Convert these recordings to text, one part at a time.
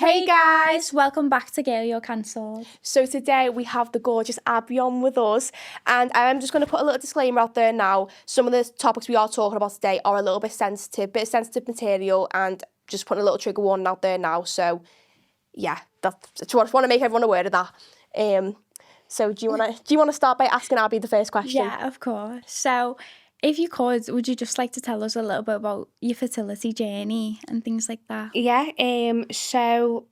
Hey guys, welcome back to Girl You're Cancelled. So today we have the gorgeous Abbie on with us, and I'm just going to put a little disclaimer out there now. Some of the topics we are talking about today are a little bit of sensitive material, and just putting a little trigger warning out there now. So yeah, I just want to make everyone aware of that. So do you want to start by asking Abbie the first question? Yeah, of course. So if you could, would you just like to tell us a little bit about your fertility journey and things like that? Yeah, so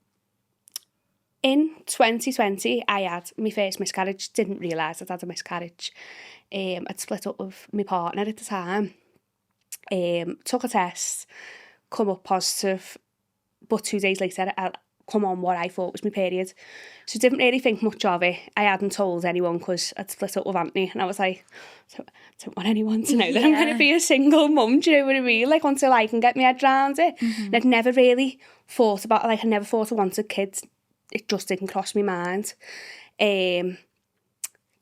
in 2020, I had my first miscarriage. Didn't realise I'd had a miscarriage. I'd split up with my partner at the time. Took a test, come up positive, but 2 days later, I come on what I thought was my period. So didn't really think much of it. I hadn't told anyone because I'd split up with Anthony, and I was like, I don't want anyone to know that I'm going to be a single mum, do you know what I mean? Like, until I can get my head around it. Mm-hmm. And I'd never really thought about, I never thought I wanted kids. It just didn't cross my mind.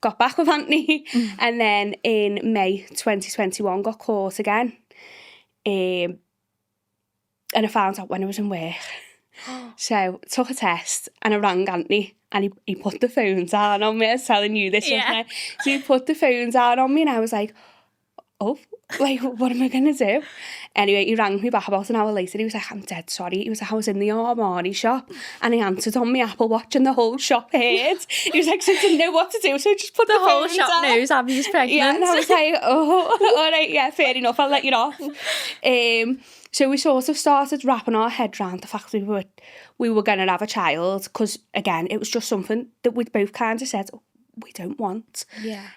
Got back with Anthony, and then in May 2021 got caught again. And I found out when I was in work. So took a test and I rang Anthony, and he put the phone down on me. I was telling you this, wasn't I? So he put the phone down on me, and I was like, oh, like, what am I going to do? Anyway, he rang me back about an hour later. He was like, I'm dead sorry. He was like, I was in the Armani shop, and he answered on my Apple Watch, and the whole shop heard. He was like, so I didn't know what to do, so just put the whole phone shop down. knows Abbie's pregnant. Yeah, and I was like, oh, all right, yeah, fair enough, I'll let you off. So we sort of started wrapping our head around the fact that we were going to have a child, because, again, it was just something that we'd both kind of said, we don't want. Yeah.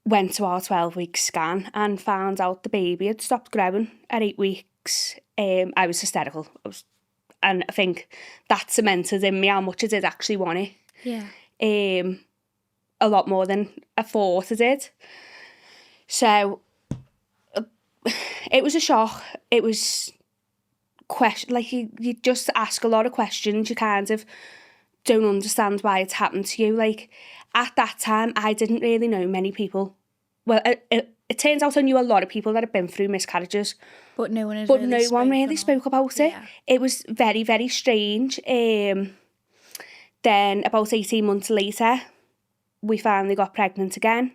Went to our 12-week scan and found out the baby had stopped growing at 8 weeks. I was hysterical. And I think that cemented in me how much I did actually want it. Yeah. A lot more than I thought I did. So it was a shock. It was you just ask a lot of questions. You kind of don't understand why it's happened to you. Like, at that time, I didn't really know many people. Well, it turns out I knew a lot of people that had been through miscarriages, but no one spoke about it. It was very, very strange. Then about 18 months later, we finally got pregnant again.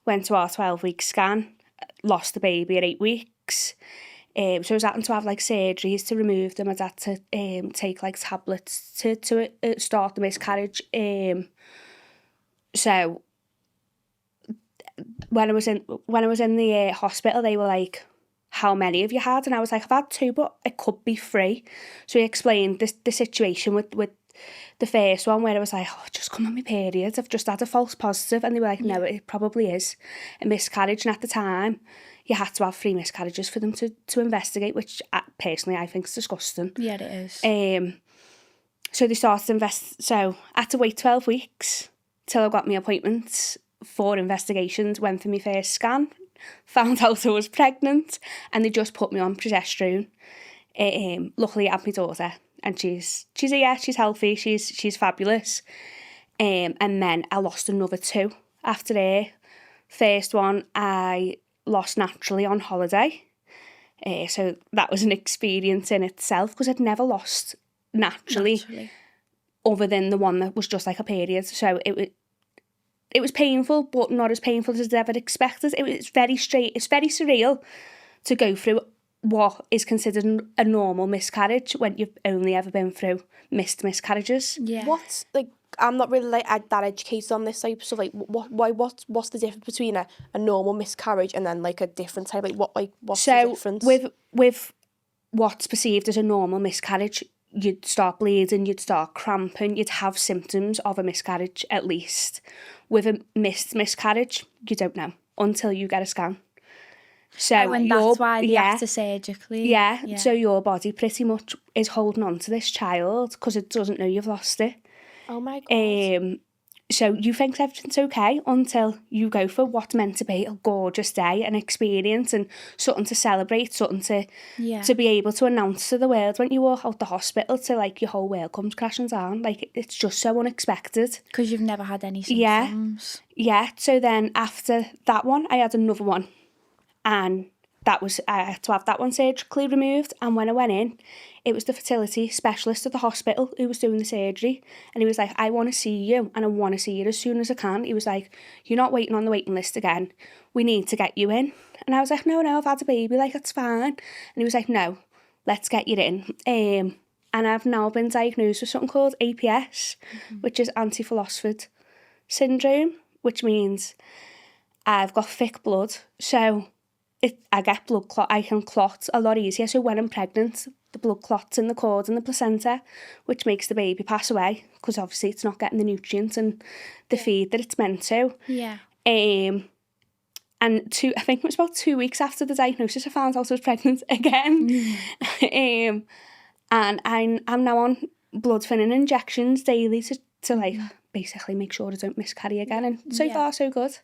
Went to our 12-week scan, lost the baby at 8 weeks. So I was having to have surgeries to remove them. I'd had to take tablets to start the miscarriage. So when I was in the hospital, they were like, how many have you had? And I was like, I've had 2, but it could be 3. So he explained the situation with the first one, where I was like, oh, just come on my period, I've just had a false positive. And they were like, no, it probably is a miscarriage. And at the time, you had to have 3 miscarriages for them to investigate, which personally I think is disgusting. Yeah, it is. So they started to invest. So I had to wait 12 weeks till I got my appointments for investigations. Went for my first scan, found out I was pregnant, and they just put me on progesterone. Luckily, I had my daughter, and she's healthy, she's fabulous. And then I lost another 2 after her. First one I lost naturally on holiday. So that was an experience in itself, because I'd never lost naturally. Other than the one that was just like a period. So it was painful, but not as painful as I'd ever expected. It's very surreal to go through what is considered a normal miscarriage when you've only ever been through missed miscarriages. Yeah. What's I'm not really that educated on this type of stuff. What's the difference between a normal miscarriage and then a different type? What's the difference? So with what's perceived as a normal miscarriage, you'd start bleeding, you'd start cramping, you'd have symptoms of a miscarriage at least. With a missed miscarriage, you don't know until you get a scan. So and that's why they have to surgically. Yeah, so your body pretty much is holding on to this child because it doesn't know you've lost it. Oh my God. So you think everything's okay until you go for what's meant to be a gorgeous day, an experience, and something to celebrate, something to be able to announce to the world when you walk out the hospital, to your whole world comes crashing down. It's just so unexpected. Because you've never had any symptoms. Yeah. So then after that one, I had another one, and I had to have that one surgically removed. And when I went in, it was the fertility specialist at the hospital who was doing the surgery. And he was like, I want to see you, and I want to see you as soon as I can. He was like, you're not waiting on the waiting list again. We need to get you in. And I was like, no, I've had a baby, like, it's fine. And he was like, no, let's get you in. And I've now been diagnosed with something called APS, which is antiphospholipid syndrome, which means I've got thick blood. So I get blood clot. I can clot a lot easier. So when I'm pregnant, the blood clots in the cord and the placenta, which makes the baby pass away because obviously it's not getting the nutrients and the feed that it's meant to. Yeah. And I think it was about 2 weeks after the diagnosis, I found out I was pregnant again. And I'm now on blood thinning injections daily to like basically make sure I don't miscarry again. And so far so good.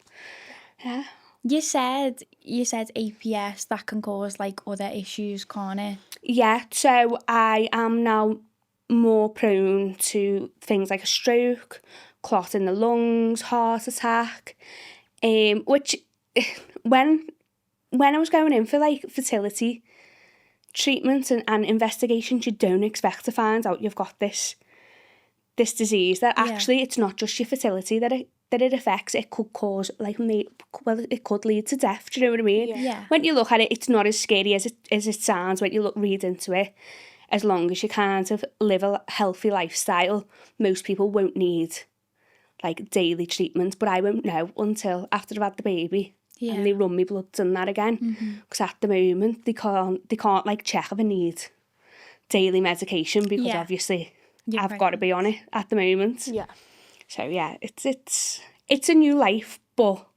Yeah. You said APS, that can cause like other issues, can't it? Yeah, so I am now more prone to things like a stroke, clot in the lungs, heart attack, which when I was going in for like fertility treatment and investigations, you don't expect to find out you've got this disease that actually it's not just your fertility that it affects. It could cause it could lead to death. Do you know what I mean? Yeah. When you look at it, it's not as scary as it sounds when you read into it. As long as you kind of live a healthy lifestyle, most people won't need like daily treatment, but I won't know until after I've had the baby. Yeah. And they run my bloods and that again. Because at the moment they can't like check if I need daily medication because obviously I've got to be on it at the moment. Yeah. So yeah, it's a new life, but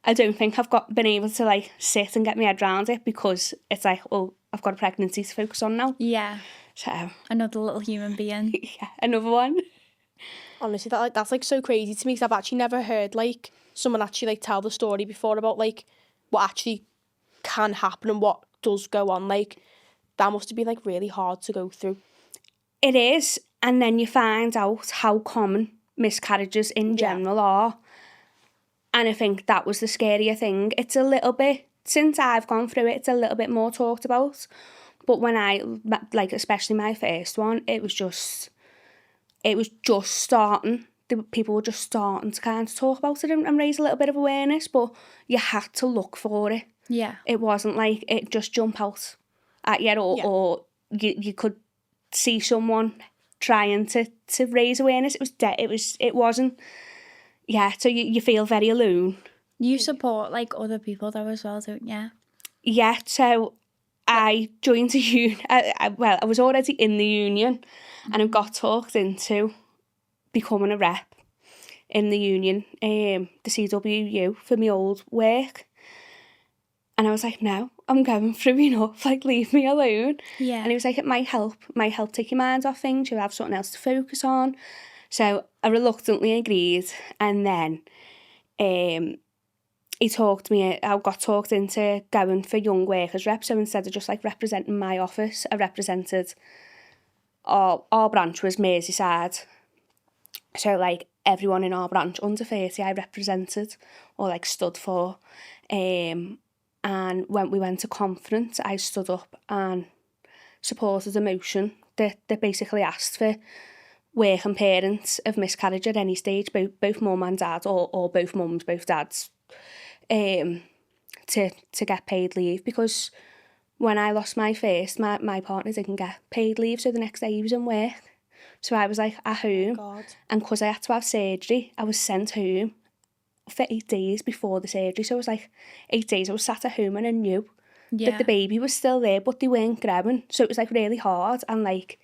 I don't think I've been able to like sit and get my head around it because it's like, well, I've got a pregnancy to focus on now. Yeah. So Another little human being. yeah, another one. Honestly, that's like so crazy to me because I've actually never heard like someone actually like tell the story before about like what actually can happen and what does go on. Like that must have been like really hard to go through. It is, and then you find out how common miscarriages in general are. And I think that was the scarier thing. It's a little bit, since I've gone through it, it's a little bit more talked about. But when I, like, especially my first one, it was just starting. People were just starting to kind of talk about it and raise a little bit of awareness, but you had to look for it. Yeah. It wasn't like it just jump out at you or you could see someone trying to raise awareness. It wasn't. Yeah, so you feel very alone. You support like other people though as well, don't you? Yeah, so I joined a union. I was already in the union and I got talked into becoming a rep in the union, the CWU, for my old work. And I was like, no, I'm going through enough, like leave me alone. Yeah. And he was like, it might help take your mind off things, you'll have something else to focus on. So I reluctantly agreed, and then he talked me, I got talked into going for young workers rep. So instead of just like representing my office, I represented our branch was Merseyside. So like everyone in our branch under 30 I represented or like stood for. And when we went to conference, I stood up and supported a motion that basically asked for working parents of miscarriage at any stage, both mum and dad, or both mums, both dads, to get paid leave. Because when I lost my first, my partner didn't get paid leave, so the next day he was in work. So I was like at home, and because I had to have surgery, I was sent home for 8 days before the surgery. So it was like 8 days I was sat at home and I knew that the baby was still there, but they weren't grabbing. So it was like really hard, and like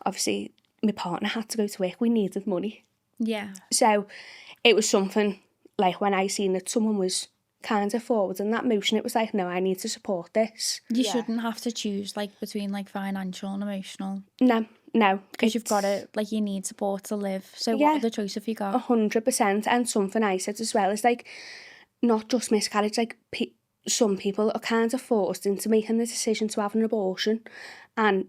obviously my partner had to go to work. We needed money. Yeah. So it was something like when I seen that someone was kind of forward in that motion, it was like, no, I need to support this. You shouldn't have to choose like between like financial and emotional. No. Because you've got to, like, you need support to live. So what other choice have you got? 100%. And something I said as well is like, not just miscarriage, like some people are kind of forced into making the decision to have an abortion, and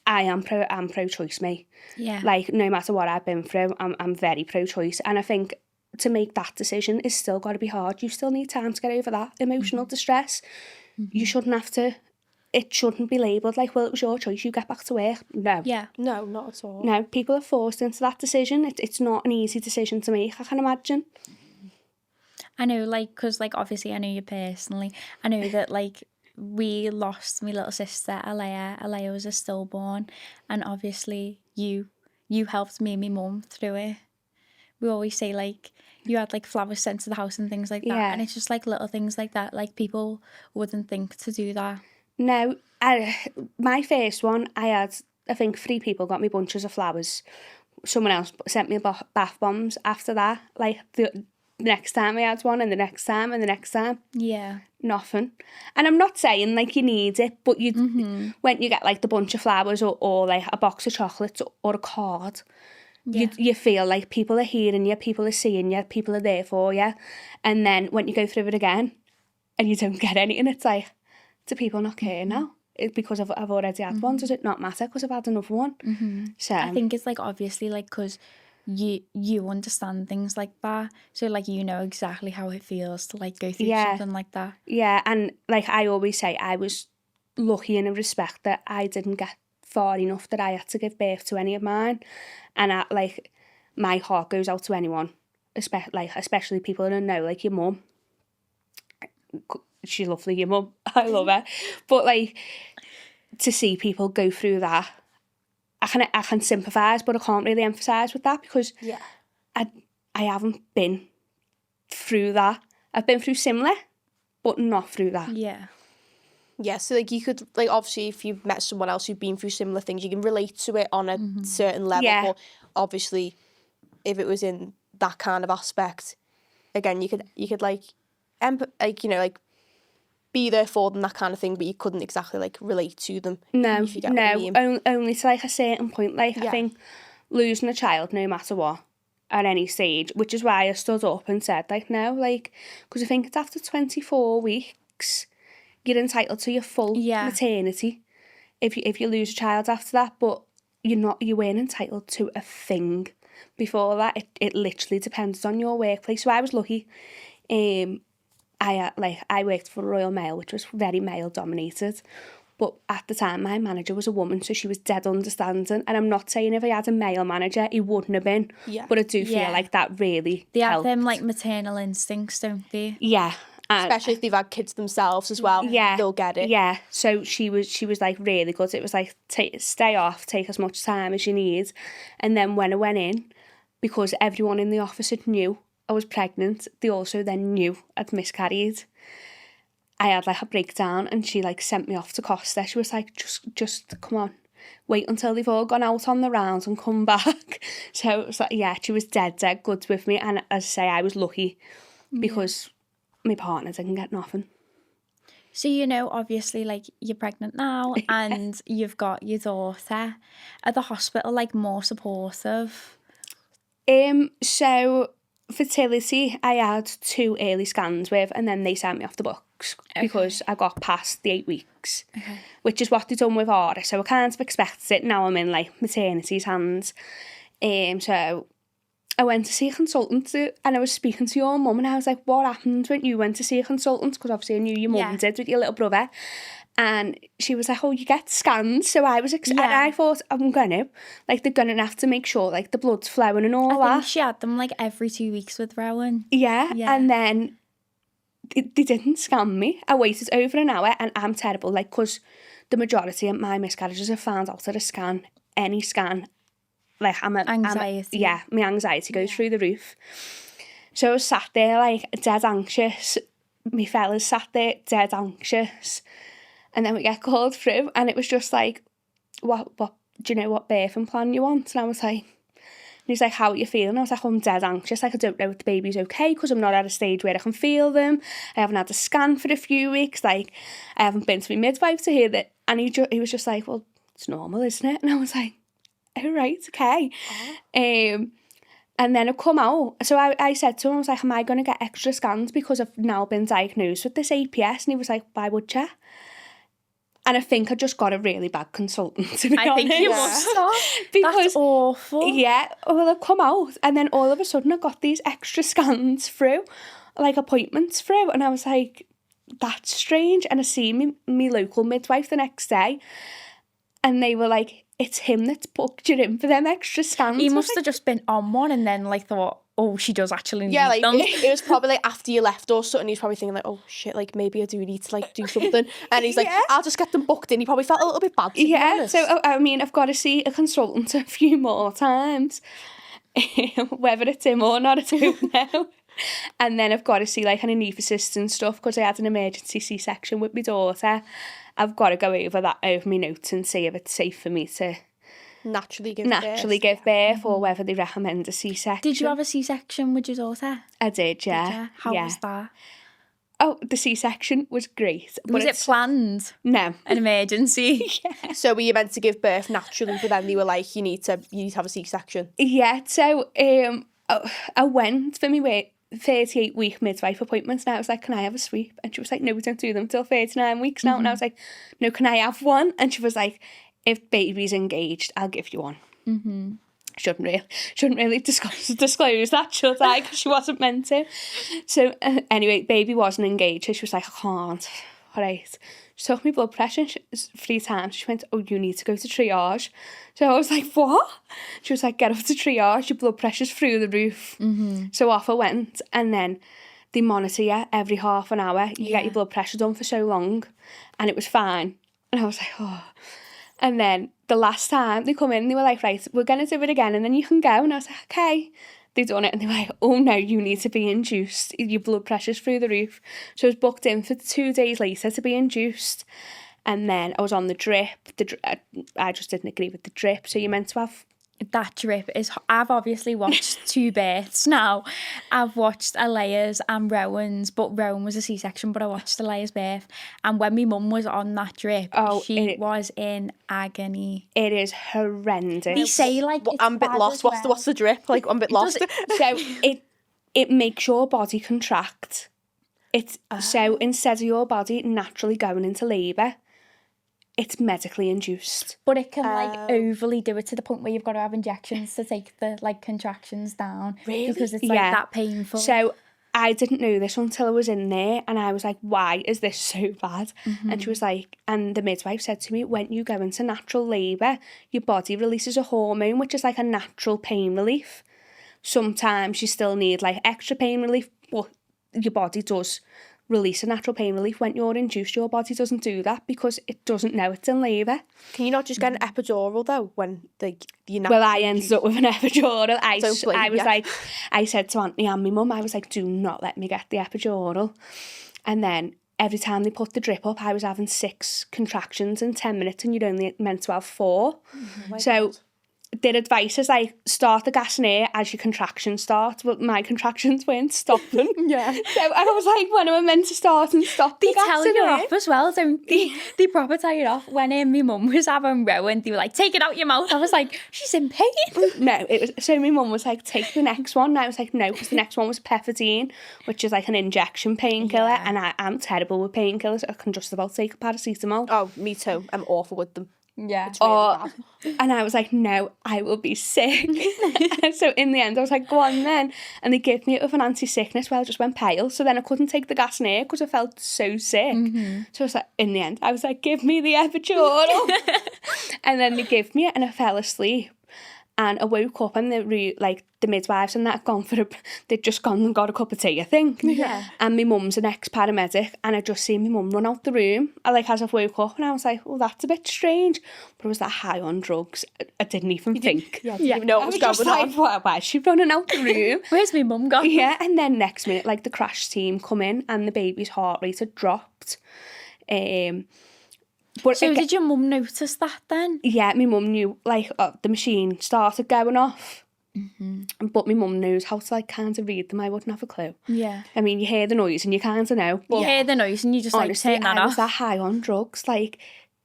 I'm pro-choice, mate. Yeah. Like, no matter what I've been through, I'm very pro-choice. And I think to make that decision is still got to be hard. You still need time to get over that emotional distress. you shouldn't have to, it shouldn't be labelled like, well, it was your choice, you get back to work. No. Yeah. No, not at all. No, people are forced into that decision. It's not an easy decision to make, I can imagine. I know, like, because, like, obviously I know you personally. I know that, like, we lost my little sister, Alea. Alea was a stillborn. And obviously you helped me and my mum through it. We always say, like, you had, like, flowers sent to the house and things like that. Yeah. And it's just, like, little things like that. Like, people wouldn't think to do that. No, my first one, I had, I think 3 people got me bunches of flowers. Someone else sent me bath bombs after that. Like, the next time I had one, and the next time, and the next time. Yeah. Nothing. And I'm not saying, like, you need it, but you when you get, like, the bunch of flowers or like, a box of chocolates or a card, you feel like people are hearing you, people are seeing you, people are there for you. And then when you go through it again and you don't get anything, it's like, do people not care now? It's because I've already had one. Does it not matter because I've had another one? So I think it's, like, obviously, like, because you understand things like that. So, like, you know exactly how it feels to, like, go through something like that. Yeah, and, like, I always say I was lucky in a respect that I didn't get far enough that I had to give birth to any of mine. And, like, my heart goes out to anyone, especially people that know, like, your mum. She's lovely, your mum. I love her. But, like, to see people go through that, I can sympathise, but I can't really empathise with that because I haven't been through that. I've been through similar, but not through that. Yeah. Yeah, so, like, you could, like, obviously if you've met someone else who's been through similar things, you can relate to it on a certain level. Yeah. But obviously, if it was in that kind of aspect, again, you could like, you know, like, be there for them, that kind of thing, but you couldn't exactly, like, relate to them. No, if you get what I mean. only to, like, a certain point. Like, I think losing a child, no matter what, at any stage, which is why I stood up and said, like, no, like, because I think it's after 24 weeks, you're entitled to your full maternity if you lose a child after that, but you weren't entitled to a thing before that. It literally depended on your workplace. So I was lucky. I worked for Royal Mail, which was very male dominated, but at the time my manager was a woman, so she was dead understanding. And I'm not saying if I had a male manager he wouldn't have been, but I do feel like that really they helped. have them, like, maternal instincts, don't they? Yeah. Especially if they've had kids themselves as well, they'll get it. Yeah, so she was like really good. It was like, stay off, take as much time as you need. And then when I went in, because everyone in the office had knew I was pregnant, they also then knew I'd miscarried. I had, like, a breakdown and she, like, sent me off to Costa. She was like, just come on, wait until they've all gone out on the rounds and come back. So it was like, yeah, she was dead good with me. And as I say, I was lucky because my partner didn't get nothing. So, you know, obviously, like, you're pregnant now and you've got your daughter. Are the hospital, like, more supportive? So Fertility, I had 2 early scans with, and then they sent me off the books because I got past the 8 weeks, which is what they done with Aura. So I kind of expected it. Now I'm in, like, maternity's hands. So I went to see a consultant and I was speaking to your mum and I was like, what happened when you went to see a consultant? Because obviously I knew your mum did with your little brother. And she was like, oh, you get scans. So I was excited. I thought, I'm going to. Like, they're going to have to make sure, like, the blood's flowing and all that. I think she had them, like, every 2 weeks with Rowan. Yeah. And then they didn't scan me. I waited over an hour and I'm terrible. Like, because the majority of my miscarriages are found out at a scan, any scan. Like, anxiety. My anxiety goes through the roof. So I was sat there, like, dead anxious. My fellas sat there, dead anxious. And then we get called through and it was just like, what do you know what birthing plan you want? And I was like, and he's like, how are you feeling? I was like, I'm dead anxious. Like, I don't know if the baby's okay because I'm not at a stage where I can feel them. I haven't had a scan for a few weeks. Like, I haven't been to my midwife to hear that. And he was just like, well, it's normal, isn't it? And I was like, oh, right, okay. And then I come out. So I said to him, I was like, am I going to get extra scans because I've now been diagnosed with this APS? And he was like, why would you? And I think I just got a really bad consultant, to be honest. I think you must have. Because, that's awful. Yeah, well, I've come out and then all of a sudden I got these extra scans through, like appointments through. And I was like, that's strange. And I see me local midwife the next day, and they were like, it's him that's booked you in for them extra scans. He must have just been on one and then like thought, oh, she does actually need Yeah, like them. it was probably like after you left or something, he was probably thinking like, oh shit, like maybe I do need to like do something. And he's like, I'll just get them booked in. He probably felt a little bit bad, to be honest. So I mean, I've got to see a consultant a few more times. Whether it's him or not, I don't know. And then I've got to see like an anaesthetist and stuff, because I had an emergency C-section with my daughter. I've got to go over my notes and see if it's safe for me to naturally give birth or whether they recommend a C-section. Did you have a C-section with your daughter? I did, yeah. Did you? How was that? Oh, the C-section was great. Was it planned? No. An emergency? So were you meant to give birth naturally, but then they were like, you need to have a C-section? Yeah, so I went for my 38-week midwife appointments, and I was like, can I have a sweep? And she was like, no, we don't do them till 39 weeks now. And I was like, no, can I have one? And she was like, if baby's engaged, I'll give you one. Shouldn't really disclose that, should I? Because she wasn't meant to. So anyway, baby wasn't engaged. So she was like, I can't. All right. She took me blood pressure 3 times. She went, oh, you need to go to triage. So I was like, what? She was like, get up to triage. Your blood pressure's through the roof. So off I went. And then they monitor you every half an hour. You get your blood pressure done for so long. And it was fine. And I was like, oh. And then the last time they come in, they were like, right, we're going to do it again and then you can go. And I was like, okay. They done it and they were like, oh no, you need to be induced. Your blood pressure's through the roof. So I was booked in for 2 days later to be induced. And then I was on the drip. I just didn't agree with the drip. So you're meant to have... That drip is... I've obviously watched 2 births now. I've watched Alea's and Rowan's, but Rowan was a C-section, but I watched Alea's birth. And when my mum was on that drip, she was in agony. It is horrendous. They say, like, it's I'm a bit bad lost. as well. What's the drip? Like, I'm a bit lost. So it makes your body contract. So instead of your body naturally going into labour, it's medically induced. But it can like overly do it to the point where you've got to have injections to take the like contractions down. Really? Because it's like that painful. So I didn't know this until I was in there, and I was like, why is this so bad? And she was like, and the midwife said to me, when you go into natural labour, your body releases a hormone which is like a natural pain relief. Sometimes you still need like extra pain relief, but your body does release a natural pain relief. When you're induced, your body doesn't do that because it doesn't know it's in labour. Can you not just get an epidural though when you're not? Well, I ended up with an epidural. I said to Auntie and my mum, I was like, do not let me get the epidural. And then every time they put the drip up, I was having 6 contractions in 10 minutes and you're only meant to have 4. So their advice is like, start the gas and air as your contractions start. But my contractions weren't stopping. So I was like, when am I meant to start and stop the gas and air? They tell you off as well, don't they? They proper tell you off. When my mum was having Rowan, they were like, take it out your mouth. I was like, she's in pain. No, it was. So my mum was like, take the next one. And I was like, no, because the next one was Pefadine, which is like an injection painkiller. And I'm terrible with painkillers. I can just about take a paracetamol. Oh, me too. I'm awful with them. Yeah. It's really bad. And I was like, no, I will be sick. So in the end, I was like, go on then. And they gave me it with an anti-sickness. Well, I just went pale. So then I couldn't take the gas and air because I felt so sick. So I was like, in the end, I was like, give me the epidural. And then they gave me it and I fell asleep. And I woke up and the midwives and that had gone they'd just gone and got a cup of tea, I think. Yeah. And my mum's an ex-paramedic and I just seen my mum run out the room. As I woke up and I was like, oh, that's a bit strange. But I was that high on drugs. I didn't even think. Didn't even know what was going on. Like, why is she running out the room? Where's my mum gone? Yeah, and then next minute, the crash team come in and the baby's heart rate had dropped. But so did your mum notice that then? Yeah, my mum knew, the machine started going off. But my mum knows how to, kind of read them. I wouldn't have a clue. Yeah. I mean, you hear the noise and you kind of know. But you hear the noise and you just, honestly, turn that I off. was that high on drugs. They're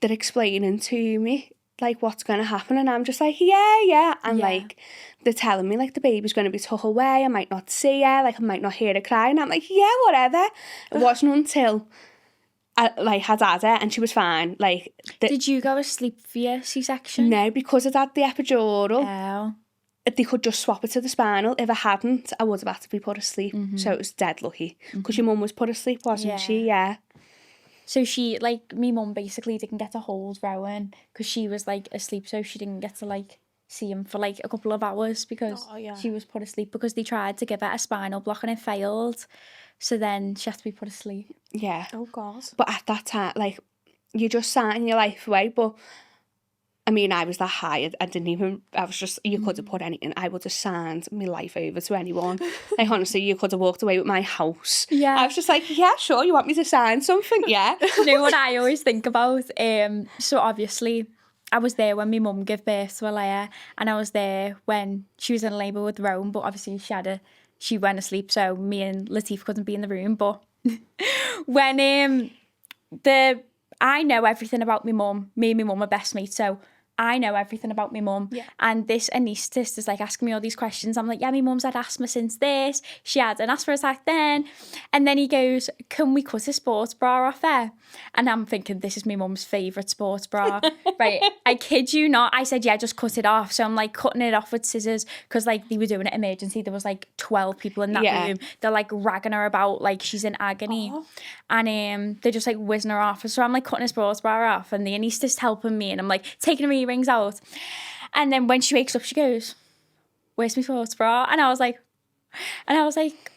explaining to me, what's going to happen. And I'm just like, yeah. And, they're telling me, the baby's going to be tucked away. I might not see her. I might not hear her cry. And I'm like, yeah, whatever. It wasn't until I had her and she was fine. Did you go to sleep for your C-section? No, because I'd had the epidural. Oh. They could just swap it to the spinal. If I hadn't, I would have had to be put asleep. So it was dead lucky. Because your mum was put asleep, wasn't she? Yeah. So she, like, me mum basically didn't get to hold Rowan because she was, like, asleep, so she didn't get to, like, see him for, like, a couple of hours because she was put asleep because they tried to give her a spinal block and it failed. So then she had to be put asleep. Yeah. Oh, God. But at that time, like, you're just signing your life away, but I mean, I was that high. I didn't even, I was just, you could have put anything. I would have signed my life over to anyone. Like, honestly, you could have walked away with my house. Yeah. I was just like, yeah, sure, you want me to sign something? Yeah. You know what I always think about? So obviously, I was there when my mum gave birth to Alea, and I was there when she was in labour with Rome, but obviously she went asleep, so me and Latif couldn't be in the room. But when I know everything about my mum. Me and my mum are best mates, so I know everything about my mum. Yeah. And this anaesthetist is like asking me all these questions. I'm like, yeah, my mum's had asthma since this. She had an asthma attack then. And then he goes, can we cut a sports bra off there? And I'm thinking, this is my mum's favourite sports bra. Right, I kid you not. I said, yeah, just cut it off. So I'm like cutting it off with scissors because like they were doing it emergency. There was like 12 people in that room. They're like ragging her about like she's in agony. And they're just like whizzing her off. So I'm like cutting a sports bra off and the anaesthetist helping me and I'm like taking her earrings out. And then when she wakes up, she goes, where's my sports bra? And I was like,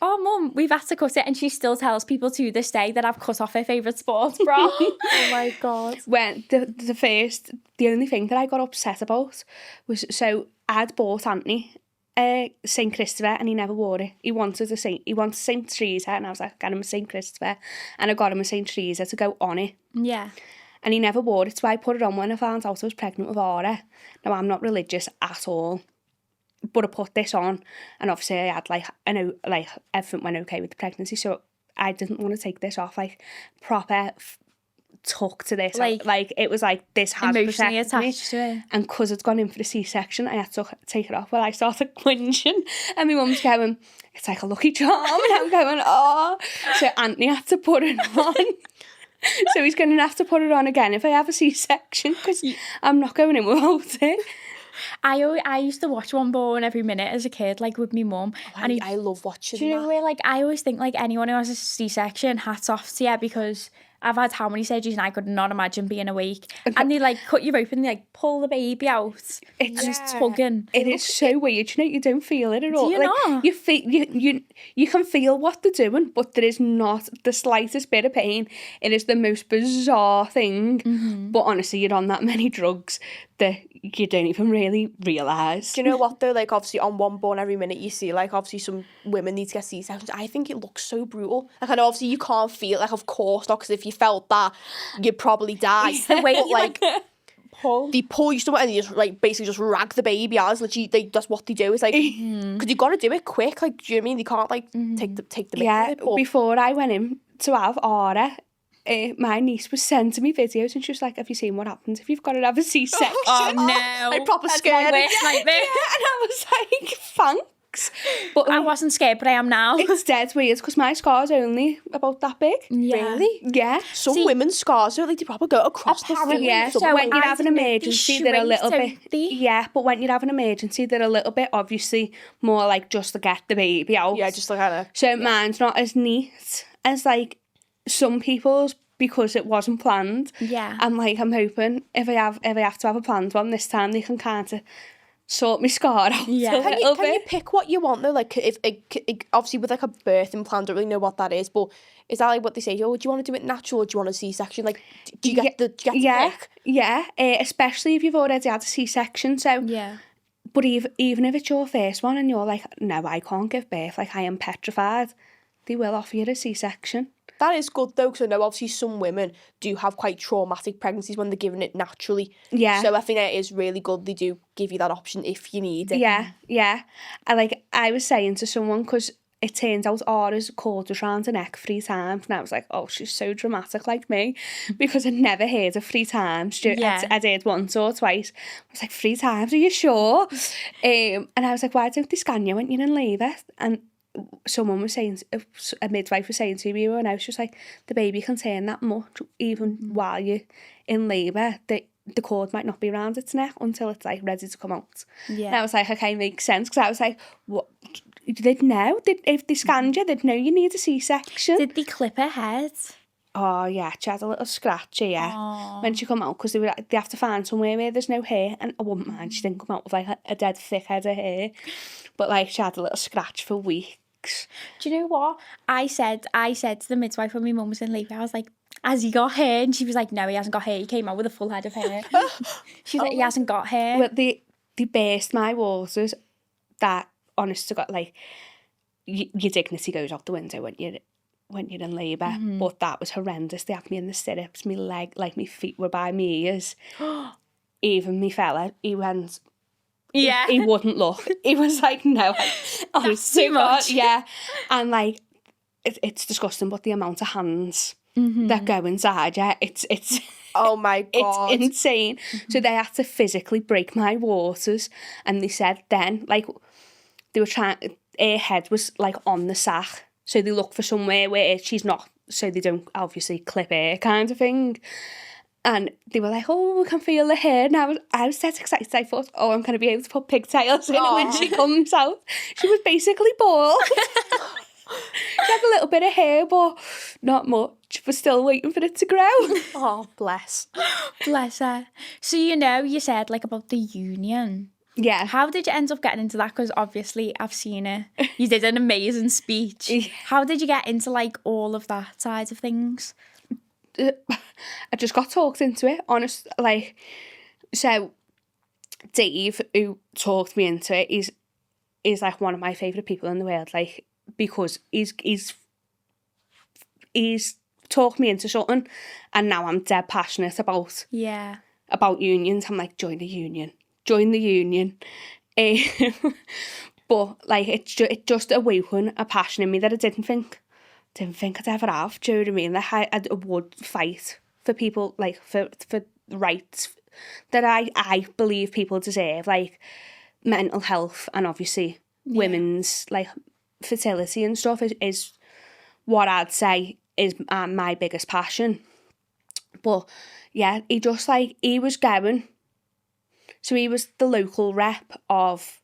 oh, Mum, we've had to cut it. And she still tells people to this day that I've cut off her favourite sports bra. Oh, my God. When the only thing that I got upset about was, so I'd bought Anthony St. Christopher and he never wore it. He wanted St. Teresa and I was like, get him a St. Christopher and I got him a St. Teresa to go on it. Yeah. And he never wore it, so I put it on when I found out I was pregnant with Aura. Now, I'm not religious at all, but I put this on, and obviously I had, everything went okay with the pregnancy, so I didn't want to take this off, proper tuck to this. Like it was like, this has emotionally protected me. attached to it. And because it's gone in for a C-section, I had to take it off. Well, I started cringing, and my mum's going, it's like a lucky charm, and I'm going, oh. So Anthony had to put it on. So he's going to have to put it on again if I have a C-section because I'm not going in without it. I used to watch One Born every minute as a kid, like with my mum. I love watching Do you know that. where, like, I always think, like, anyone who has a C-section, hats off to you because I've had how many surgeries and I could not imagine being awake. And they, like, cut you open, they, like, pull the baby out. It's just tugging. It is so weird. You know, you don't feel it at all. Do you not? You feel, you can feel what they're doing, but there is not the slightest bit of pain. It is the most bizarre thing. Mm-hmm. But honestly, you're on that many drugs that you don't even really realise. Do you know what though? Like obviously on One Born every minute you see like obviously some women need to get C-sections. I think it looks so brutal. Like I know obviously you can't feel like of course not because if you felt that you'd probably die. The way but, you like pull. They pull you somewhere and they just like basically just rag the baby out. It's literally that's what they do. It's like because you got to do it quick. Like do you know what I mean? They can't like take the Yeah. but Before I went in to have Aura, my niece was sending me videos and she was like, have you seen what happens if you've got to have a C-section? Oh no. Like proper That's scared. my worst nightmare. Yeah, and I was like, thanks. But I wasn't scared, but I am now. it's dead weird because my scar's only about that big. Yeah. Really? Yeah. Some women's scars are like they probably go across the Apparently, thing. Yeah, so when you have an emergency, they're a little bit. Yeah, but when you have an emergency, they're a little bit obviously more like just to get the baby out. Yeah, just like kind of. So mine's not as neat as like some people's because it wasn't planned. Yeah. I'm hoping if I have to have a planned one this time, they can kind of sort my scar out. Yeah. A Can little you bit. pick what you want though? Like if obviously with like a birthing plan, don't really know what that is, but is that like what they say? Oh, do you want to do it natural or do you want a C-section? Like, do you get the pick? Yeah. Especially if you've already had a C-section. So Yeah. But even if it's your first one and you're like, no, I can't give birth, like I am petrified, they will offer you a C-section. That is good though, because I know obviously some women do have quite traumatic pregnancies when they're giving it naturally. Yeah. So I think it is really good they do give you that option if you need it. Yeah. I was saying to someone, because it turns out Aura's caught her around the neck 3 times, and I was like, oh, she's so dramatic like me, because I'd never heard of 3 times. Yeah. I did once or twice. I was like, 3 times, are you sure? And I was like, why don't they scan you when you're in labour? And someone was saying, a midwife was saying to me, and I was just like, the baby can turn that much even while you're in labour, that the cord might not be around its neck until it's like ready to come out. Yeah. And I was like, okay, makes sense, because I was like, what? They'd know, if they scanned you, they'd know you need a C-section. Did they clip her head? Oh, yeah, she had a little scratch here Aw. when she come out, because they have to find somewhere where there's no hair, and I wouldn't mind, she didn't come out with, like, a dead thick head of hair, but, like, she had a little scratch for weeks. Do you know what? I said to the midwife when my mum was in labour, I was like, has he got hair? And she was like, no, he hasn't got hair. He came out with a full head of hair. She was like, he hasn't got hair. Well, they burst my waters, that, honest to God, like, your dignity goes out the window when you're in labour, but that was horrendous. They had me in the stirrups, my leg, like, my feet were by my ears. Even me fella, he went... Yeah. He wouldn't look. He was like, no. That's too much. Yeah. And, like, it's disgusting, but the amount of hands that go inside, yeah, it's Oh my God. it's insane. So they had to physically break my waters, and they said then, like, they were trying... Her head was, like, on the sack, so they look for somewhere where she's not, so they don't obviously clip her, kind of thing. And they were like, oh, we can feel the hair. And I was dead excited. I thought, oh, I'm going to be able to put pigtails in it when she comes out. She was basically bald. She had a little bit of hair, but not much. We're still waiting for it to grow. Oh, bless. Bless her. So, you said, like, about the union. Yeah. How did you end up getting into that? Because obviously I've seen it. You did an amazing speech. How did you get into, like, all of that side of things? I just got talked into it, honest. Like, so Dave, who talked me into it, is like one of my favourite people in the world. Like, because he's talked me into something, and now I'm dead passionate about unions. I'm like, join the union. But, like, it just awoken a passion in me that I didn't think I'd ever have. Do you know what I mean? Like, I would fight for people, like, for rights that I believe people deserve, like mental health, and obviously women's, like, fertility and stuff is what I'd say is my biggest passion. But yeah, he was going. So he was the local rep of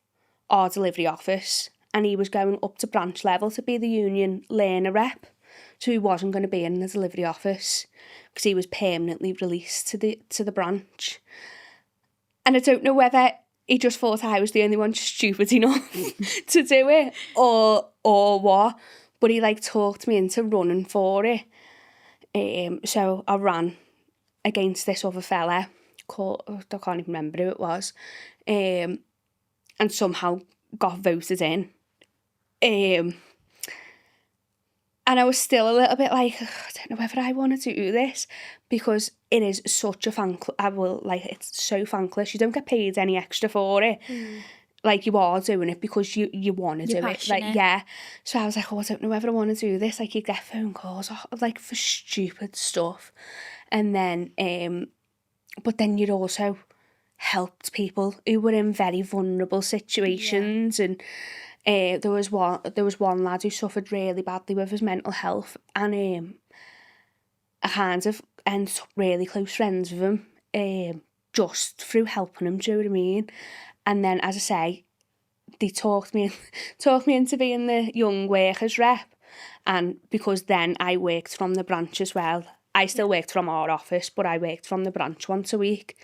our delivery office, and he was going up to branch level to be the union learner rep. So he wasn't going to be in the delivery office because he was permanently released to the branch. And I don't know whether he just thought I was the only one stupid enough to do it or what, but he, like, talked me into running for it. So I ran against this other fella called, I can't even remember who it was, and somehow got voted in. And I was still a little bit like, I don't know whether I want to do this, because it is such a it's so thankless. You don't get paid any extra for it. Like, you are doing it because you want to do passionate. it. Like, yeah. So I was like, oh, I don't know whether I want to do this. Like, you get phone calls, like, for stupid stuff. And then, but then you'd also helped people who were in very vulnerable situations. And there was one lad who suffered really badly with his mental health, and I kind of ended up really close friends with him, just through helping him. Do you know what I mean? And then, as I say, they talked me into being the young workers rep, and because then I worked from the branch as well. I still worked from our office, but I worked from the branch once a week.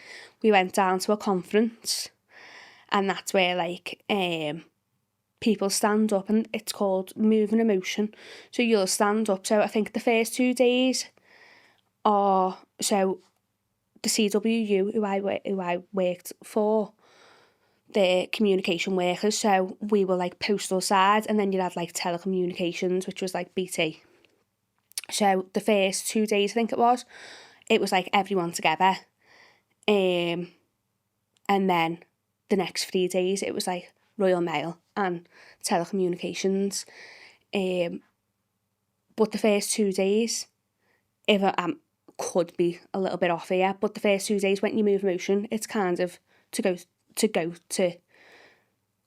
We went down to a conference, and that's where, like, people stand up, and it's called Moving Emotion. So you'll stand up. So I think the first 2 days are, so the CWU, who I worked for, the communication workers. So we were, like, postal side, and then you'd have, like, telecommunications, which was, like, BT. So the first 2 days, I think it was like everyone together. And then the next 3 days, it was like Royal Mail and telecommunications. But the first 2 days, if I could be a little bit off here, but the first 2 days when you move motion, it's kind of to go to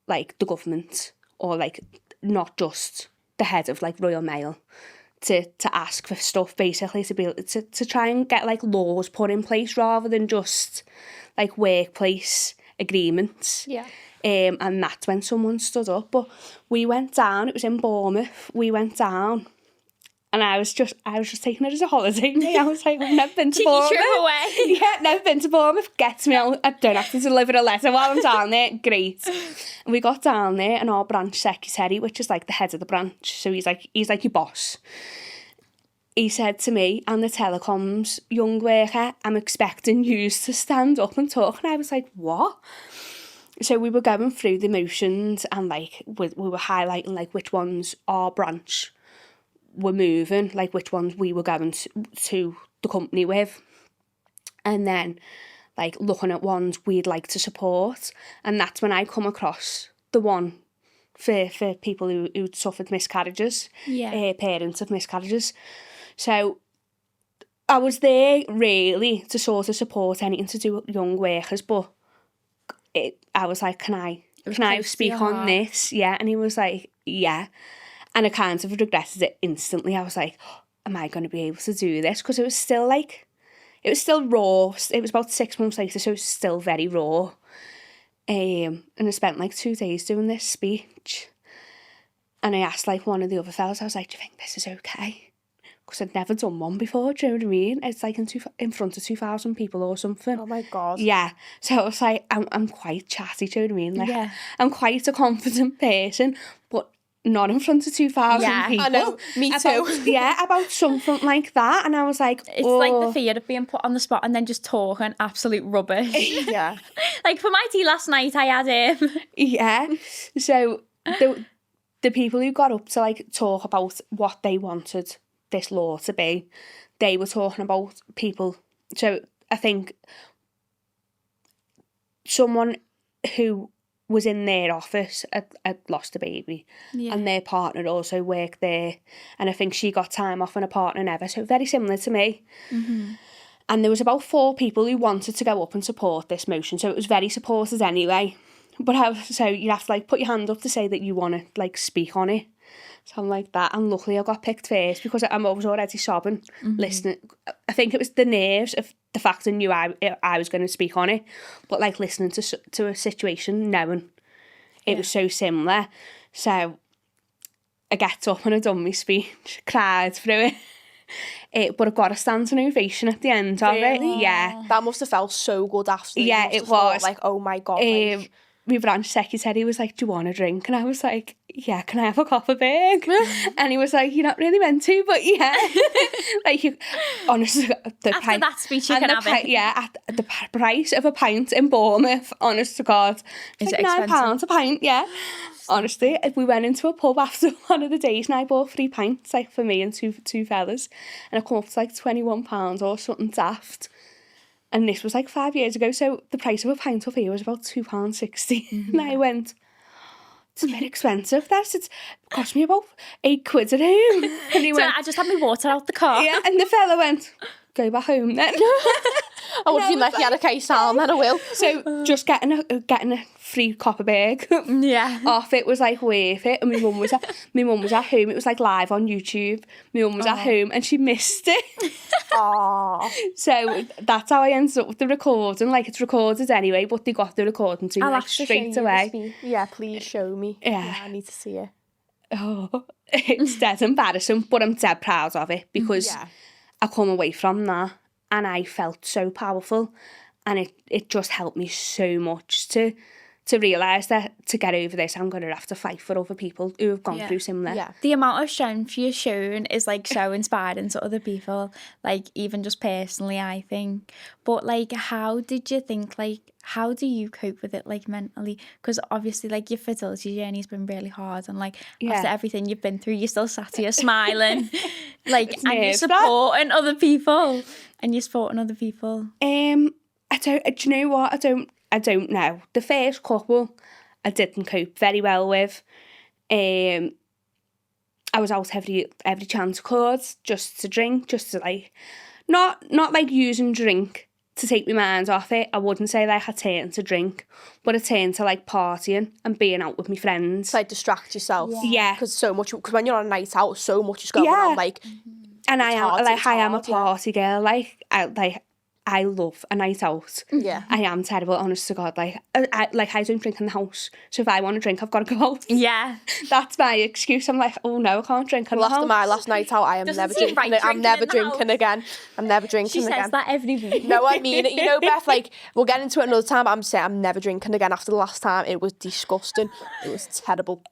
like the government, or, like, not just the head of, like, Royal Mail, to ask for stuff, basically, to be able to try and get, like, laws put in place rather than just, like, workplace agreements. Yeah. And that's when someone stood up. But we went down, it was in Bournemouth, we went down, And I was just taking it as a holiday. I was like, I've never been to Take your Bournemouth. trip away. Yeah, never been to Bournemouth. Gets me out. I don't have to deliver a letter while I'm down there. Great. And we got down there, and our branch secretary, which is like the head of the branch, so he's like your boss. He said to me, "I'm the telecoms young worker. I'm expecting you to stand up and talk." And I was like, "What?" So we were going through the motions, and like we were highlighting like which ones our branch were moving, like which ones we were going to the company with, and then like looking at ones we'd like to support. And that's when I come across the one for people who'd suffered miscarriages, parents of miscarriages. So I was there really to sort of support anything to do with young workers, but I was like, can I speak on this? Yeah. And he was like, yeah. And I kind of regretted it instantly. I was like, oh, am I going to be able to do this? Because it was still raw. It was about 6 months later, so it was still very raw. And I spent like 2 days doing this speech. And I asked like one of the other fellas, I was like, do you think this is okay? Because I'd never done one before, do you know what I mean? It's like in front of 2,000 people or something. Oh my God. Yeah. So I was like, I'm quite chatty, do you know what I mean? Like, I'm quite a confident person, but not in front of 2,000 people. I know, me too. About something like that. And I was like, it's like the fear of being put on the spot and then just talking absolute rubbish. Yeah. Like for my tea last night, I had him. Yeah. So the people who got up to like talk about what they wanted this law to be, they were talking about people. So I think someone who was in their office had lost a baby, and their partner also worked there, and I think she got time off and her partner never, so very similar to me. And there was about 4 people who wanted to go up and support this motion, so it was very supported anyway. But so you have to like put your hand up to say that you want to like speak on it, something like that. And luckily I got picked first because I was already sobbing listening. I think it was the nerves of the fact I knew I was going to speak on it, but like listening to a situation, knowing it was so similar. So I got up and I done my speech, cried through it. But I got a standing ovation at the end of it. Yeah. That must have felt so good after. Yeah, it was. Like, oh my God. My branch secretary was like, do you want a drink? And I was like, yeah, can I have a coffee bag? And he was like, you're not really meant to, but yeah. Like, honestly, after that speech, you can have it. Yeah, at the price of a pint in Bournemouth, honest to God. It's like £9 a pint, yeah. Honestly, if we went into a pub after one of the days and I bought 3 pints, like for me and two fellas, and I come up to like £21 or something daft. And this was like 5 years ago, so the price of a pint up here was about £2.60. And I went, it's a bit expensive. It cost me about £8 a room. And he went, I just had my water out the car. Yeah, and the fella went, go back home then. I would feel like he had a case on, then I will. So just getting a free copper bag off it was like worth it. And my mum was at home. It was like live on YouTube. My mum was at home and she missed it. So that's how I ended up with the recording. Like it's recorded anyway, but they got the recording to me like straight away. Yeah, please show me. Yeah, I need to see it. Oh, it's dead embarrassing, but I'm dead proud of it because I come away from that and I felt so powerful, and it just helped me so much to realise that to get over this, I'm going to have to fight for other people who have gone through similar. Yeah. The amount of strength you've shown is like so inspiring to other people, like even just personally, I think. But like, how do you cope with it like mentally? Because obviously like your fertility journey's been really hard, and like after everything you've been through, you're still sat here smiling, like, and you're supporting other people. Do you know what? I don't know. The first couple I didn't cope very well with. I was out every chance I could just to drink, just to like not like using drink to take my mind off it. I wouldn't say like I turned to drink, but I turned to like partying and being out with my friends. To like distract yourself. Yeah. Because when you're on a night out, so much is going on. Like, and I am a party girl. Like I love a night out. Yeah. I am terrible, honest to God. Like, I don't drink in the house. So if I want to drink, I've got to go out. Yeah. That's my excuse. I'm like, oh no, I can't drink in Well, the house. after my last night out, I am Doesn't never seem drinking. right I'm never drinking in the drinking again. I'm never drinking She again. says that every week. No, I mean it. You know, Beth, like, we'll get into it another time. I'm saying I'm never drinking again after the last time. It was disgusting. It was terrible.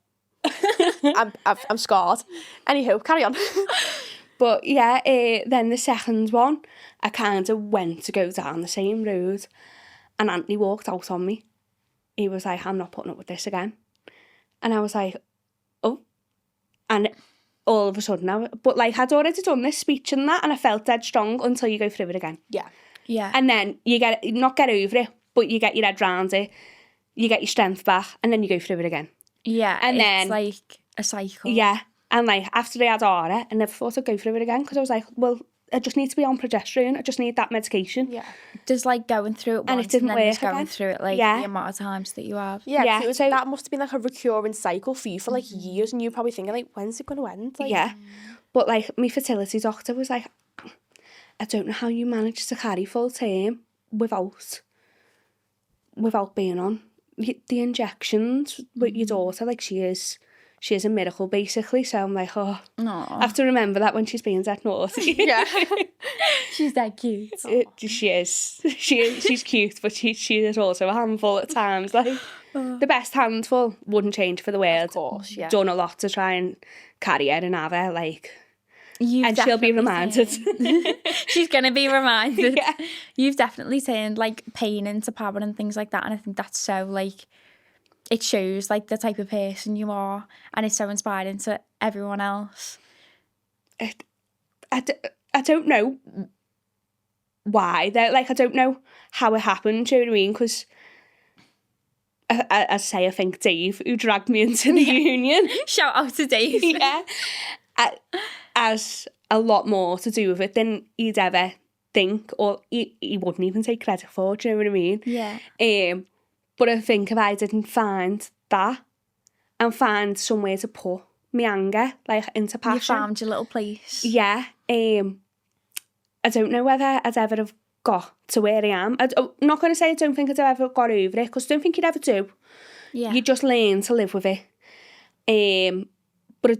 I'm scarred. Anywho, carry on. But yeah, then the second one, I kind of went to go down the same road, and Anthony walked out on me. He was like, I'm not putting up with this again. And I was like, oh. And all of a sudden, but like, I'd already done this speech and that, and I felt dead strong until you go through it again. Yeah. Yeah. And then you not get over it, but you get your head round it, you get your strength back, and then you go through it again. Yeah. And it's then, like a cycle. yeah. And like, after I had Aura, I never thought I'd go through it again, because I was like, well, I just need to be on progesterone. I just need that medication. Yeah. There's like going through it once And it didn't then there's work going again. through it like Yeah. the amount of times that you have. Yeah, Yeah, it was, so- that must have been like a recurring cycle for you for like years, and you're probably thinking like, when's it going to end? Like, Yeah. But like, my fertility doctor was like, I don't know how you manage to carry full term without being on the injections with your daughter. Like, she is a miracle, basically. So I'm like, oh, No. I have to remember that when she's being that naughty. Yeah. She's that cute. She is. She's cute, but she is also a handful at times. Like, the best handful, wouldn't change for the world. Of course, yeah. Done a lot to try and carry her and have her, like, You've and she'll be definitely reminded. turned- She's going to be reminded. Yeah. You've definitely turned like pain into power and things like that. And I think that's so like, it shows like the type of person you are. And it's so inspiring to everyone else. I don't know why. Like, I don't know how it happened, do you know what I mean? Because, I say, I think Dave, who dragged me into the union, Shout out to Dave. yeah, has a lot more to do with it than he'd ever think, or he wouldn't even take credit for, do you know what I mean? Yeah. But I think if I didn't find that and find somewhere to put my anger, like, into passion. You found your little place. Yeah. I don't know whether I'd ever have got to where I am. I'm not going to say I don't think I'd ever got over it, because I don't think you'd ever do. Yeah. You just learn to live with it. But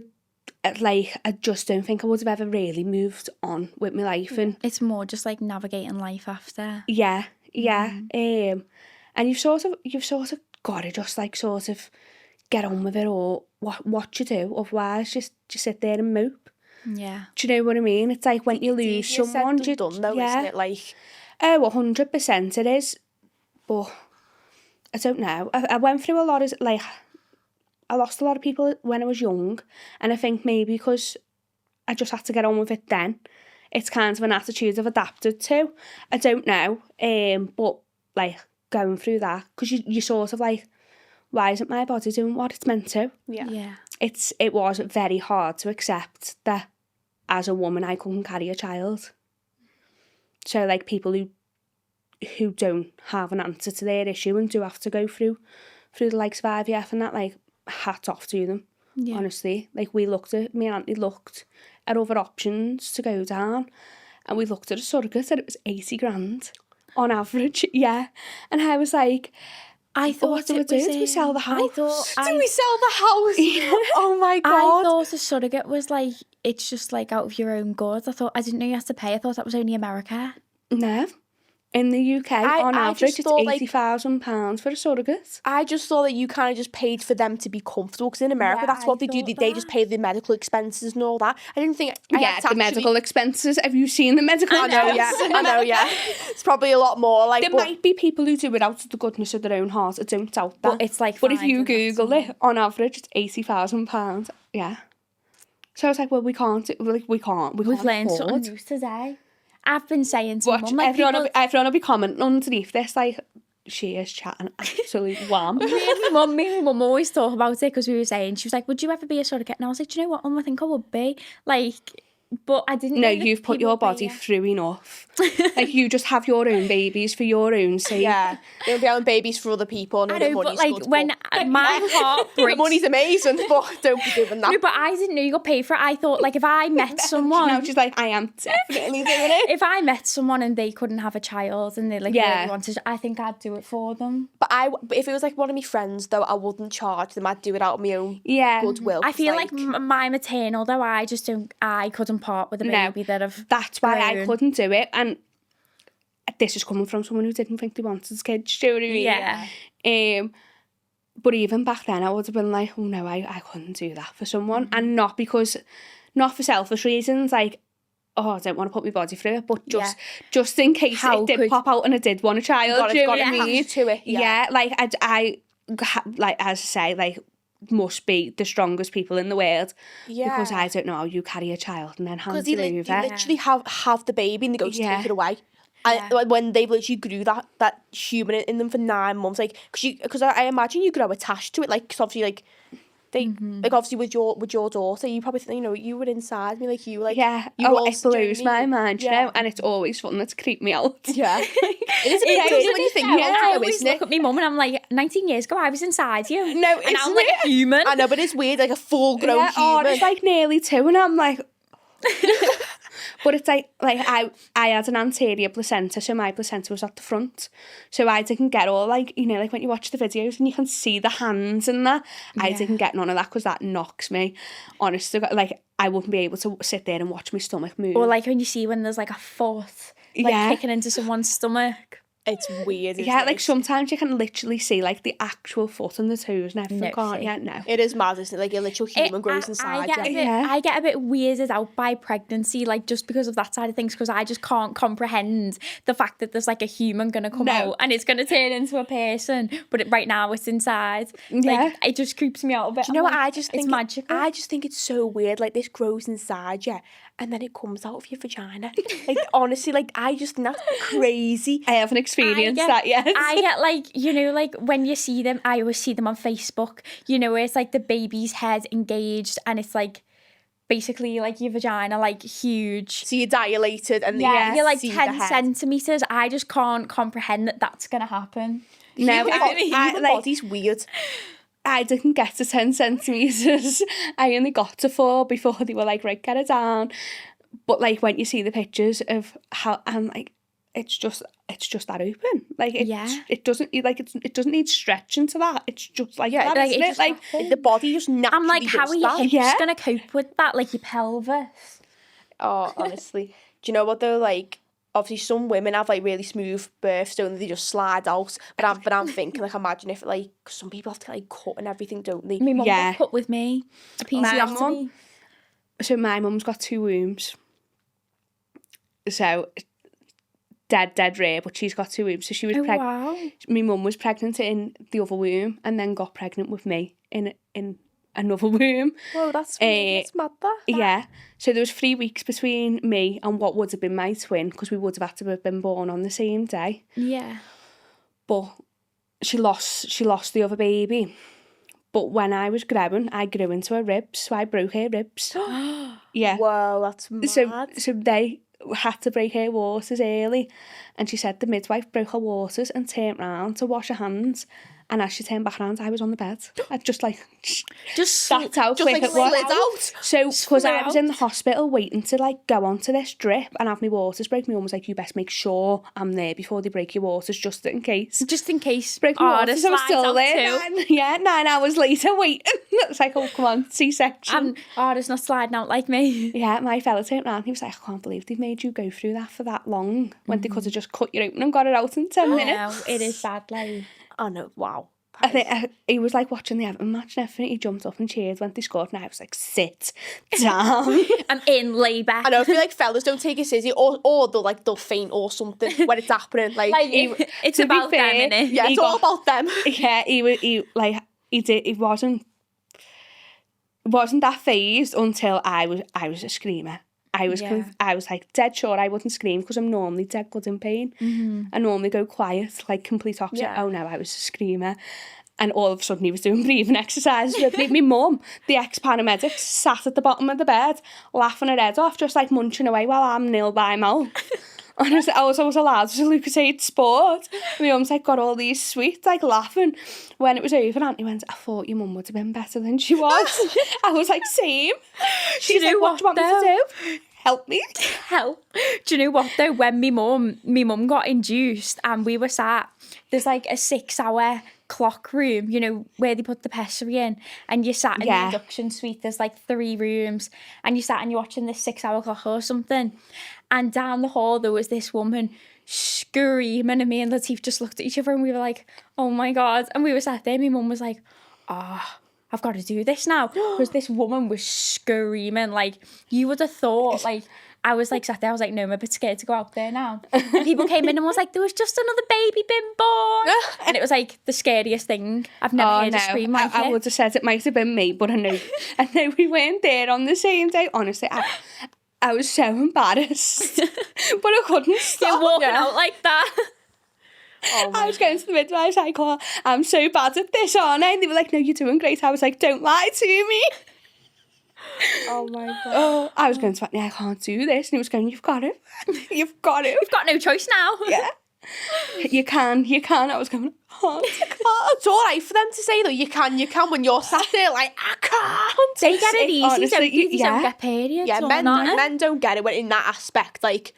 I just don't think I would have ever really moved on with my life. And It's more just like navigating life after. yeah. And you've sort of got to just like sort of get on with it, or what you do. Otherwise, just sit there and mope. Yeah. Do you know what I mean? It's like when you lose Easier said someone, than done, though, isn't it? Like, oh, 100% it is. But I don't know. I went through a lot of, like, I lost a lot of people when I was young, and I think maybe because I just had to get on with it then. It's kind of an attitude I've adapted to. I don't know. But like, going through that, because you sort of like, why isn't my body doing what it's meant to? yeah. Yeah. It was very hard to accept that as a woman I couldn't carry a child. So like, people who don't have an answer to their issue and do have to go through the likes of IVF and that, like, hats off to them. Yeah. Honestly, like, me and Auntie looked at other options to go down, and we looked at a surrogate and it was 80 grand on average. Yeah. And I was like, I thought what do we it do? was, Do we sell the house? Do Do we sell the house? Oh my I God. thought a surrogate was like, it's just like out of your own good. I didn't know you had to pay. I thought that was only America. No. In the UK, on I average, just it's thought, like, £80,000 for a surrogate. I just thought that you kind of just paid for them to be comfortable, because in America, Yeah, that's what I they do. thought They just that. pay the medical expenses and all that. I didn't think I Yeah, had to the medical expenses. Have you seen the medical I know, expenses? yeah. I know, yeah. It's probably a lot more. Like, There but might be people who do it out of the goodness of their own heart. I don't doubt that. But it's like, But if fine, you that's Google all. it, on average, it's £80,000. Yeah. So I was like, well, we can't. We can't We've learned afford. something new today. I've been saying to Watch, Mum, like, everyone will be commenting underneath this, like, she is chatting absolute wham. me and my mum always talk about it, because we were saying, she was like, would you ever be a surrogate? And I was like, do you know what, Mum, I think I would be. Like, But I didn't No, know that you've put people your body pay- through enough. Like, you just have your own babies for your own sake. Yeah, they'll be having babies for other people. I know, but like good, when my heart the breaks. money's amazing, but don't be doing that. No, but I didn't know you got paid for it. I thought like if I met Now someone, she's like, I am definitely doing it. if I met someone and they couldn't have a child and they like Yeah. really wanted, I think I'd do it for them. But if it was like one of my friends though, I wouldn't charge them. I'd do it out of my own Yeah. goodwill. I 'cause, feel like my maternal though, I couldn't part with a No. baby that I've That's why I grown. couldn't do it. And this is coming from someone who didn't think they wanted kids, do you know what I mean? Yeah. But even back then, I would have been like, oh no, I couldn't do that for someone. And not for selfish reasons, like, oh, I don't want to put my body through it, but just in case it did pop out and I did want a child, do you know what I mean? To it, Yeah, like, I like, as I say, like, must be the strongest people in the world. Yeah. Because I don't know how you carry a child and then hand Because it they over. literally have the baby and they go to Yeah. take it away. And when they've literally grew that human in them for 9 months, like, because I imagine you grow attached to it, like, 'cause obviously, like, they, like, obviously with your daughter, you probably think, you know, you were inside me, like, you, like, Yeah, you it blows my mind, you know, and it's always fun to creep me out. Yeah. It is a bit weird when you think I about it, always isn't look it? at my mum and I'm like, 19 years ago I was inside you. No, and it's I'm like a human. I know, but it's weird, like a full-grown Yeah, human. it's like nearly 2 and I'm like... But it's like I had an anterior placenta, so my placenta was at the front. So I didn't get all, like, you know, like when you watch the videos and you can see the hands and that. I didn't get none of that because that knocks me. Honestly, like, I wouldn't be able to sit there and watch my stomach move. Or like when you see when there's like a foot like kicking into someone's stomach. It's weird, isn't Yeah, it? like sometimes you can literally see like the actual foot and the toes and everything, No, can't see. you? No. It is mad, isn't it? Like a literal human grows inside you. I get a bit weirded out by pregnancy, like just because of that side of things, because I just can't comprehend the fact that there's like a human gonna come out and it's gonna turn into a person, but right now it's inside. Like, it just creeps me out a bit. Do you know what like, I just think? It's magical. I just think it's so weird. Like, this grows inside you, and then it comes out of your vagina. Like, honestly, like, I just think that's crazy. I haven't experienced that yet. I get like, you know, like when you see them, I always see them on Facebook, you know, where it's like the baby's head engaged and it's like basically like your vagina, like huge. So you're dilated and You're like see 10 the head. centimetres. I just can't comprehend that that's going to happen. No, Human body's weird. I didn't get to 10 centimetres. I only got to 4 before they were like, right, get it down. But like when you see the pictures of how, I'm like, it's just that open. Like it doesn't need stretching to that. It's just like that, like, isn't it it? just Like The body just naturally I'm like, how does are your that. hips going to cope with that? Like your pelvis? Oh, honestly. Do you know what though? Like, obviously some women have like really smooth births, don't they? Just slide out. But I'm thinking, like, imagine if like, 'cause some people have to like cut and everything, don't they? My mum got put with me. A episiotomy. So my mum's got 2 wombs. So dead rare, but she's got 2 wombs. So she was pregnant. Wow. My mum was pregnant in the other womb and then got pregnant with me in another womb. Whoa, that's weird. That's mad, that. Yeah. So there was 3 weeks between me and what would have been my twin, because we would have had to have been born on the same day. Yeah. But she lost the other baby. But when I was growing, I grew into her ribs, so I broke her ribs. Yeah. Whoa, that's mad. So they had to break her waters early, and she said the midwife broke her waters and turned round to wash her hands, and as she turned back around, I was on the bed. I just that's how just quick like it was. slid out. So because I was in the hospital waiting to like go onto this drip and have my waters break, my mum was like, you best make sure I'm there before they break your waters, just in case. Just in case. Break my waters, I was still there. Too. 9 hours later waiting. It's like, oh, come on, C-section. And Arda's not sliding out like me. Yeah, my fella turned around, he was like, I can't believe they've made you go through that for that long, when they could have just cut you open and got it out in 10 minutes. No, it is bad, like. Oh no, wow. I think he was like watching the Everton match and everything. He jumped up and cheered when they scored, and I was like, sit down. I'm in labour. I know, I feel like fellas don't take it seriously, or they'll faint or something when it's happening. Like it's to be about fair, them, innit? yeah, it's all about them. Yeah, he wasn't that phased until I was a screamer. I was like dead sure I wouldn't scream because I'm normally dead good in pain. I normally go quiet, like complete opposite. Yeah. Oh no, I was a screamer. And all of a sudden he was doing breathing exercises with me. My mum, the ex-paramedic, sat at the bottom of the bed, laughing her head off, just like munching away while I'm nil by mouth. Honestly, I was always allowed to Lucasade sport. My mum's like got all these sweets, like laughing. When it was over, Auntie went, I thought your mum would have been better than she was. I was like, same. She's like, what do you want me to do? Help me. Help. Do you know what though? When my mum got induced and we were sat, there's like a 6-hour clock room, you know, where they put the pessary in, and you sat in the induction suite. There's like 3 rooms, and you sat and you're watching this 6-hour clock or something. And down the hall there was this woman screaming, and me and Latif just looked at each other and we were like, oh my God. And we were sat there, my mum was like, I've got to do this now, because this woman was screaming. Like, you would have thought, like, I was like sat there, I was like, no, I'm a bit scared to go out there now. And people came in and was like, there was just another baby been born. And it was like the scariest thing. I've never heard a scream like I it. would have said it might have been me, but I know we weren't there on the same day. Honestly, I was so embarrassed, but I couldn't stop. You're walking out like that. Oh I was going to the midwives, like, oh, I'm so bad at this, aren't I? And they were like, no, you're doing great. I was like, don't lie to me. Oh my God. Oh, I was going to Anthony, I can't do this. And he was going, you've got it. You've got it. You've got no choice now. Yeah. You can. I was going, oh, It's all right for them to say, though, you can when you're sat there like, I can't. They get it easy, honestly, don't they? They yeah. don't get periods. Yeah, or men nothing. don't get it when in that aspect. Like,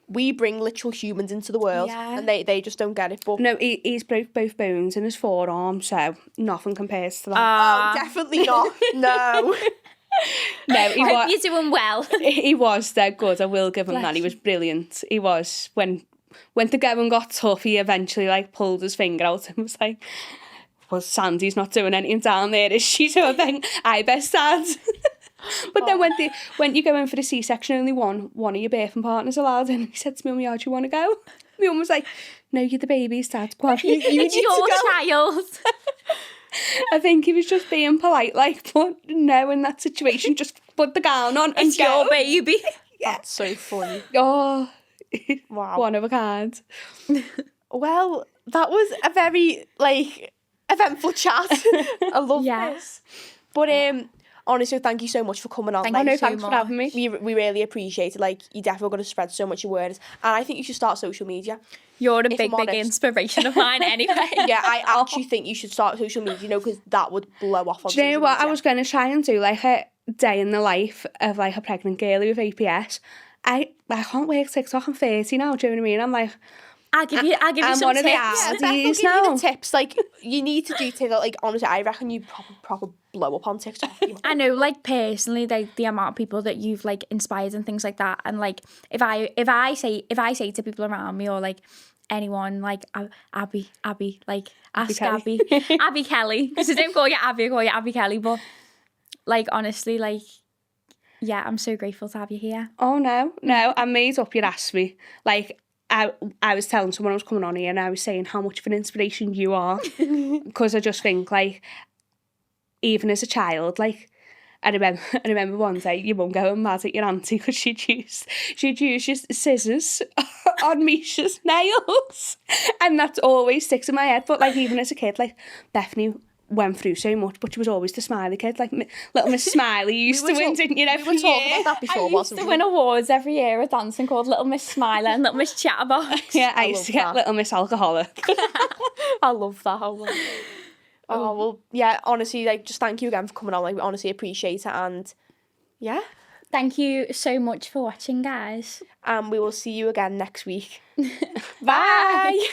we bring literal humans into the world, Yeah. and they just don't get it. But no, he's broke both bones in his forearm, so nothing compares to that. oh, definitely not. No. No, he Hope was. you're doing well. He was dead good. I will give him that. He was brilliant. He was. When the going got tough, he eventually like pulled his finger out and was like, "Well, Sandy's not doing anything down there, is she?" So I think I best start. But then when you go in for the C-section, only one of your birthing partners allowed, and he said to me, "Oh, do you want to go?" My mum was like, "No, you're the baby's dad. Go on, you It's need to your go." child. I think he was just being polite, like, but no, in that situation, just put the gown on and It's go. your baby. That's so funny. Oh, Wow. one of a kind. Well, that was a very eventful chat. I love this. But honestly, thank you so much for coming on. Thank Oh, no, you so thanks for much. having me. We really appreciate it. Like, you definitely got to spread so much awareness, and I think you should start social media. You're a If big I'm honest. inspiration of mine anyway. Yeah, I actually think you should start social media, because that would blow off on Do you know social what? media. I was going to try and do like a day in the life of like a pregnant girlie with APS. I can't work TikTok. I'm 30 now. Do you know what I mean? I'm like, I'll give you I'm some one of the tips. ads. Beth will These give you now. the tips. Like, you need to do TikTok. Like, honestly, I reckon you proper blow up on TikTok. I know, like, personally, the amount of people that you've like inspired and things like that, and like if I say to people around me or like anyone, like Abbie, like ask Kelly. Abbie Kelly, because I don't call you Abbie, I call you Abbie Kelly, but like honestly, like yeah, I'm so grateful to have you here. oh no, I made up. You'd ask me. Like, I was telling someone I was coming on here and I was saying how much of an inspiration you are, because I just think like, even as a child, like, I remember one day your mum going mad at your auntie because she'd use just scissors on Misha's nails, and that's always sticks in my head. But like, even as a kid, like, Bethany went through so much, but she was always the smiley kid, like little Miss Smiley. You used to win, didn't you? We were talking about that before, wasn't To we? win awards every year at dancing called Little Miss Smiler and Little Miss Chatterbox. Yeah, I I used love to get that. little Miss Alcoholic. I love that. Oh, well, yeah, honestly, like, just thank you again for coming on. Like, we honestly appreciate it, and yeah, Thank you so much for watching, guys. and we will see you again next week. Bye.